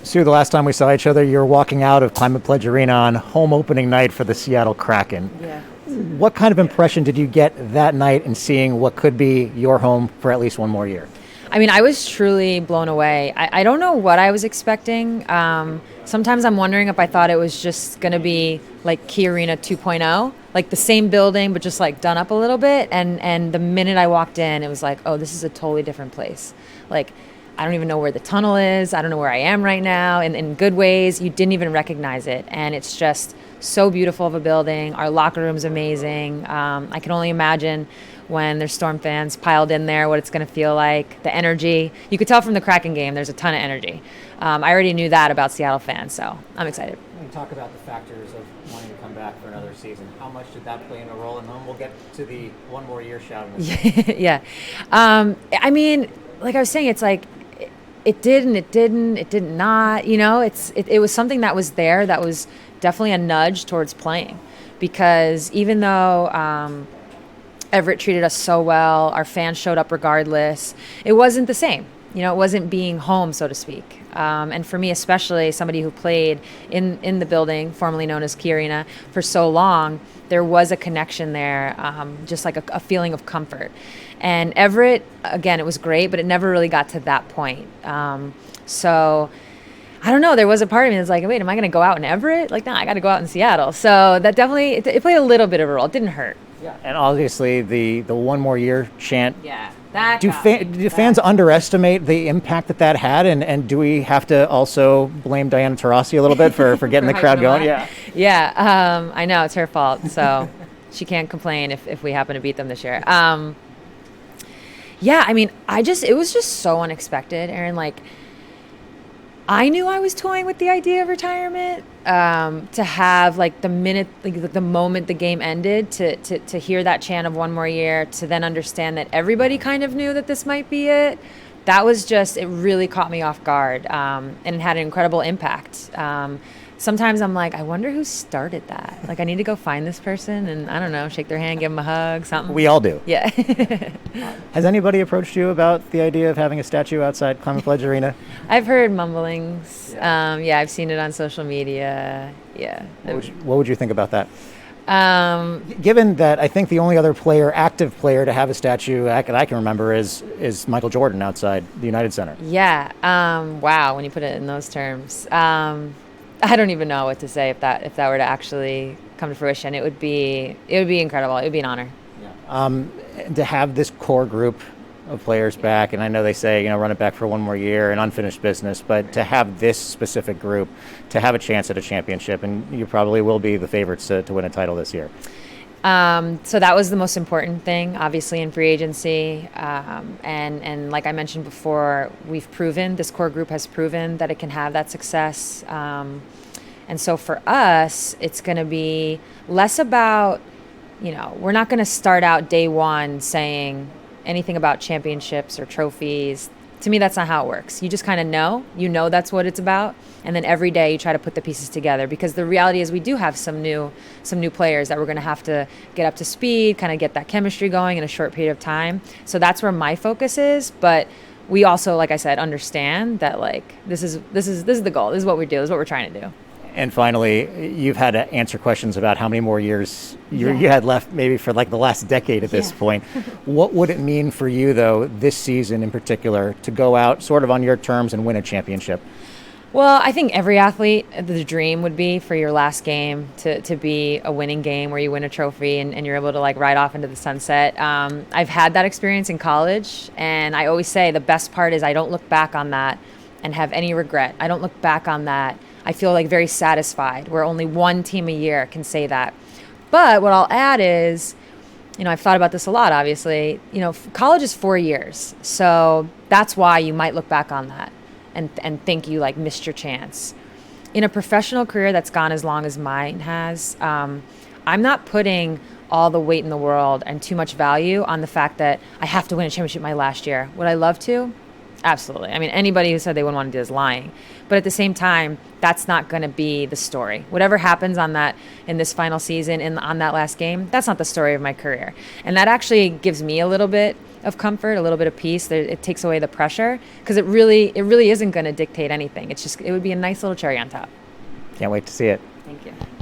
Sue, the last time we saw each other, you were walking out of Climate Pledge Arena on home opening night for the Seattle Kraken. Yeah. What kind of impression did you get that night in seeing what could be your home for at least one more year? I mean, I was truly blown away. I don't know what I was expecting. Sometimes I'm wondering if I thought it was just going to be like Key Arena 2.0, like the same building, but just like done up a little bit. And the minute I walked in, it was like, oh, this is a totally different place. Like, I don't even know where the tunnel is. I don't know where I am right now. And in good ways, you didn't even recognize it. And it's just so beautiful of a building. Our locker room's amazing. I can only imagine when there's Storm fans piled in there, what it's going to feel like, the energy. You could tell from the Kraken game, there's a ton of energy. I already knew that about Seattle fans, so I'm excited. When you talk about the factors of wanting to come back for another season, how much did that play in a role? And then we'll get to the one more year shout. Yeah. I mean, like I was saying, it's like, it did and it didn't, it did not, you know, it was something that was there that was definitely a nudge towards playing, because even though Everett treated us so well, our fans showed up regardless, it wasn't the same. You know, it wasn't being home, so to speak. And for me, especially somebody who played in the building, formerly known as Key Arena, for so long, there was a connection there, just like a feeling of comfort. And Everett, again, it was great, but it never really got to that point. So I don't know. There was a part of me that's like, wait, am I going to go out in Everett? Like, no, I got to go out in Seattle. So that definitely, it played a little bit of a role. It didn't hurt. Yeah. And obviously the one more year chant. Yeah. Do fans underestimate the impact that had? And do we have to also blame Diana Taurasi a little bit for getting the crowd going? Yeah. Yeah. I know it's her fault. So she can't complain if we happen to beat them this year. Yeah, I mean, it was just so unexpected, Aaron. Like, I knew I was toying with the idea of retirement. To have like the minute, like the moment the game ended, to hear that chant of one more year, to then understand that everybody kind of knew that this might be it. That was just, it really caught me off guard, and it had an incredible impact. Sometimes I'm like, I wonder who started that. Like, I need to go find this person and, I don't know, shake their hand, give them a hug, something. We all do. Yeah. Has anybody approached you about the idea of having a statue outside Climate Pledge Arena? I've heard mumblings. Yeah, I've seen it on social media. Yeah. What would you think about that? Given that I think the only other active player to have a statue that I can remember is Michael Jordan outside the United Center. Yeah. Wow, when you put it in those terms. I don't even know what to say if that were to actually come to fruition. It would be incredible. It would be an honor. Yeah. To have this core group of players back, and I know they say, run it back for one more year and unfinished business, but to have this specific group to have a chance at a championship, and you probably will be the favorites to win a title this year. So that was the most important thing, obviously, in free agency. And like I mentioned before, this core group has proven that it can have that success. And so for us, it's going to be less about, we're not going to start out day one saying anything about championships or trophies. To me, that's not how it works. You just kind of know, that's what it's about. And then every day you try to put the pieces together, because the reality is we do have some new players that we're going to have to get up to speed, kind of get that chemistry going in a short period of time. So that's where my focus is. But we also, like I said, understand that like this is the goal. This is what we do. This is what we're trying to do. And finally, you've had to answer questions about how many more years you had left, maybe for like the last decade at this point. What would it mean for you, though, this season in particular, to go out sort of on your terms and win a championship? Well, I think every athlete, the dream would be for your last game to be a winning game where you win a trophy and you're able to like ride off into the sunset. I've had that experience in college, and I always say the best part is I don't look back on that and have any regret. I don't look back on that. I feel like very satisfied, where only one team a year can say that. But what I'll add is, I've thought about this a lot, obviously. College is 4 years. So that's why you might look back on that and think you like missed your chance. In a professional career that's gone as long as mine has, I'm not putting all the weight in the world and too much value on the fact that I have to win a championship my last year. Would I love to? Absolutely. I mean, anybody who said they wouldn't want to do this is lying. But at the same time, that's not going to be the story. Whatever happens in this final season, on that last game, that's not the story of my career. And that actually gives me a little bit of comfort, a little bit of peace. It takes away the pressure because it really isn't going to dictate anything. It would be a nice little cherry on top. Can't wait to see it. Thank you.